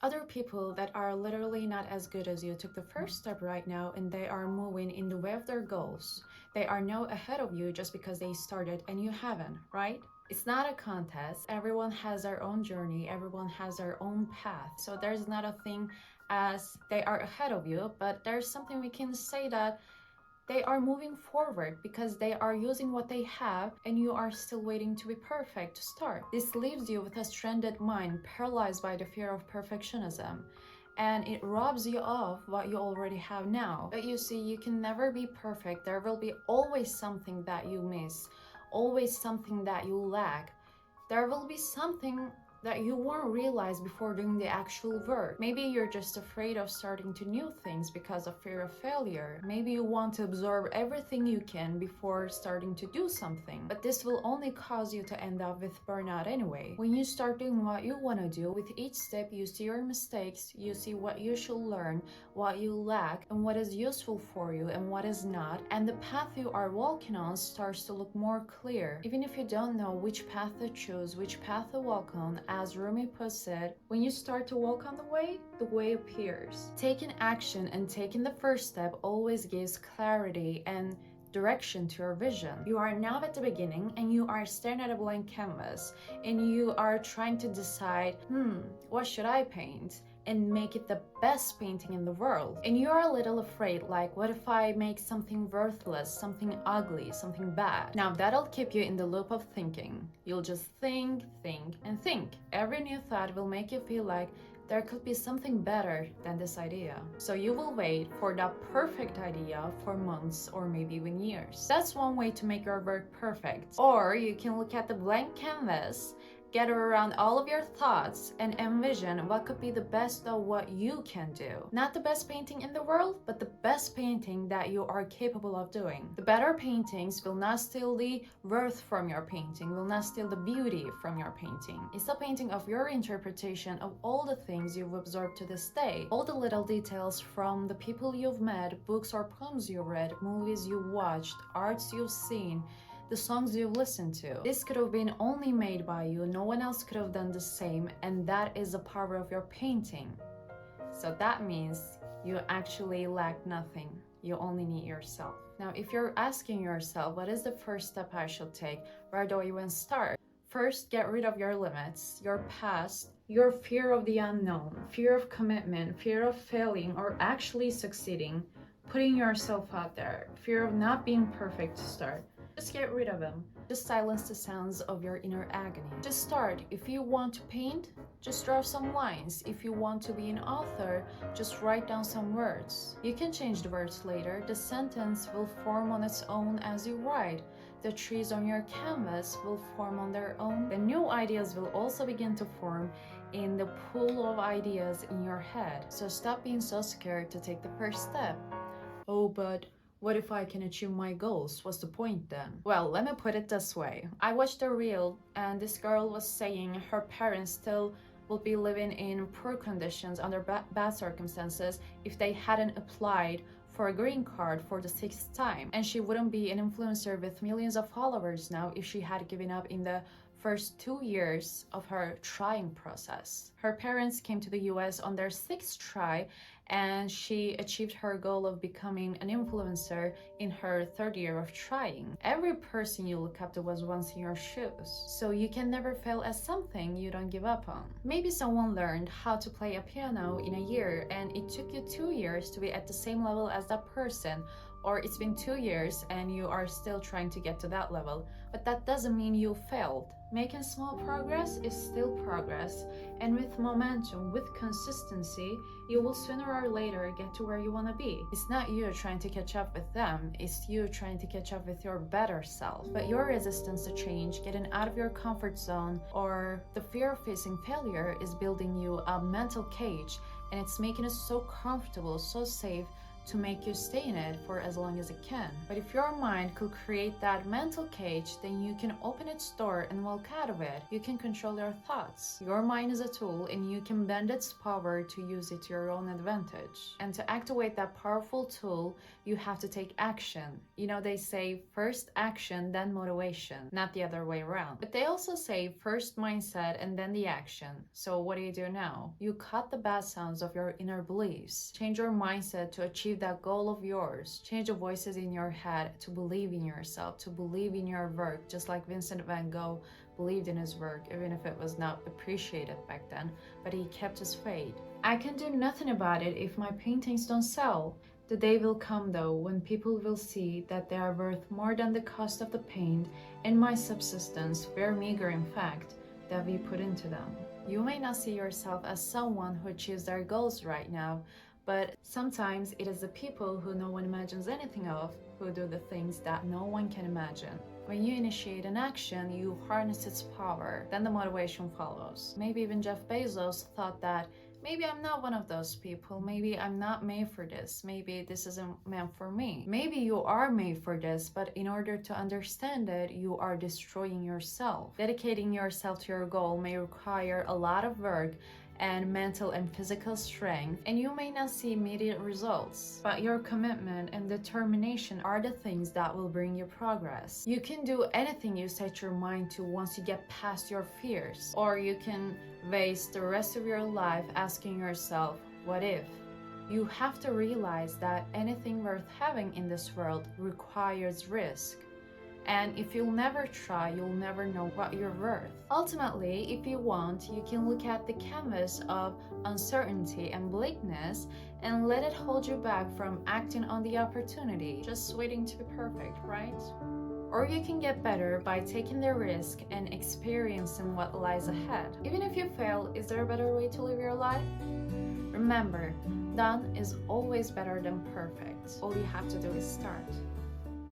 Other people that are literally not as good as you took the first step right now and they are moving in the way of their goals. They are now ahead of you just because they started and you haven't, right? It's not a contest. Everyone has their own journey, everyone has their own path. So there's not a thing as they are ahead of you, but there's something we can say that they are moving forward because they are using what they have and you are still waiting to be perfect to start. This leaves you with a stranded mind paralyzed by the fear of perfectionism, and it robs you of what you already have now. But you see, you can never be perfect. There will be always something that you miss, always something that you lack. There will be something that you won't realize before doing the actual work. Maybe you're just afraid of starting to new things because of fear of failure. Maybe you want to absorb everything you can before starting to do something. But this will only cause you to end up with burnout anyway. When you start doing what you want to do, with each step you see your mistakes, you see what you should learn, what you lack, and what is useful for you and what is not. And the path you are walking on starts to look more clear. Even if you don't know which path to choose, which path to walk on, as Rumi puts it, when you start to walk on the way appears. Taking action and taking the first step always gives clarity and direction to your vision. You are now at the beginning and you are staring at a blank canvas and you are trying to decide, what should I paint? And make it the best painting in the world. And you're a little afraid, like, what if I make something worthless, something ugly, something bad? Now that'll keep you in the loop of thinking. You'll just think, and think. Every new thought will make you feel like there could be something better than this idea. So you will wait for that perfect idea for months or maybe even years. That's one way to make your work perfect. Or you can look at the blank canvas, gather around all of your thoughts and envision what could be the best of what you can do. Not the best painting in the world, but the best painting that you are capable of doing. The better paintings will not steal the worth from your painting, will not steal the beauty from your painting. It's a painting of your interpretation of all the things you've absorbed to this day, all the little details from the people you've met, books or poems you read, movies you watched, arts you've seen, the songs you've listened to. This could have been only made by you, no one else could have done the same, and that is the power of your painting. So that means you actually lack nothing. You only need yourself. Now, if you're asking yourself, what is the first step I should take? Where do I even start? First, get rid of your limits, your past, your fear of the unknown, fear of commitment, fear of failing or actually succeeding, putting yourself out there, fear of not being perfect to start. Just get rid of them. Just silence the sounds of your inner agony. Just start. If you want to paint, just draw some lines. If you want to be an author, just write down some words. You can change the words later. The sentence will form on its own as you write. The trees on your canvas will form on their own. The new ideas will also begin to form in the pool of ideas in your head. So stop being so scared to take the first step. Oh, but what if I can achieve my goals? What's the point then? Well, let me put it this way. I watched a reel and this girl was saying her parents still would be living in poor conditions under bad circumstances if they hadn't applied for a green card for the 6th time. And she wouldn't be an influencer with millions of followers now if she had given up in the first 2 years of her trying process. Her parents came to the US on their 6th try and she achieved her goal of becoming an influencer in her 3rd year of trying. Every person you look up to was once in your shoes, so you can never fail at something you don't give up on. Maybe someone learned how to play a piano in a year and it took you 2 years to be at the same level as that person, or it's been 2 years and you are still trying to get to that level, but that doesn't mean you failed. Making small progress is still progress, and with momentum, with consistency, you will sooner or later get to where you want to be. It's not you trying to catch up with them, it's you trying to catch up with your better self. But your resistance to change, getting out of your comfort zone, or the fear of facing failure is building you a mental cage, and it's making it so comfortable, so safe, to make you stay in it for as long as it can. But if your mind could create that mental cage, then you can open its door and walk out of it. You can control your thoughts. Your mind is a tool and you can bend its power to use it to your own advantage. And to activate that powerful tool, you have to take action. You know, they say first action, then motivation, not the other way around. But they also say first mindset and then the action. So what do you do now? You cut the bad sounds of your inner beliefs. Change your mindset to achieve that goal of yours. Change the voices in your head to believe in yourself, to believe in your work, just like Vincent van Gogh believed in his work, even if it was not appreciated back then, but he kept his faith. I can do nothing about it if my paintings don't sell. The day will come though when people will see that they are worth more than the cost of the paint and my subsistence, very meager in fact, that we put into them. You may not see yourself as someone who achieves their goals right now, but sometimes it is the people who no one imagines anything of who do the things that no one can imagine. When you initiate an action, you harness its power, then the motivation follows. Maybe even Jeff Bezos thought that maybe I'm not one of those people. Maybe I'm not made for this. Maybe this isn't meant for me. Maybe you are made for this, but in order to understand it, you are destroying yourself. Dedicating yourself to your goal may require a lot of work and mental and physical strength, and you may not see immediate results, but your commitment and determination are the things that will bring you progress. You can do anything you set your mind to once you get past your fears, or you can waste the rest of your life asking yourself, what if? You have to realize that anything worth having in this world requires risk. And if you'll never try, you'll never know what you're worth. Ultimately, if you want, you can look at the canvas of uncertainty and bleakness and let it hold you back from acting on the opportunity, just waiting to be perfect, right? Or you can get better by taking the risk and experiencing what lies ahead. Even if you fail, is there a better way to live your life? Remember, done is always better than perfect. All you have to do is start.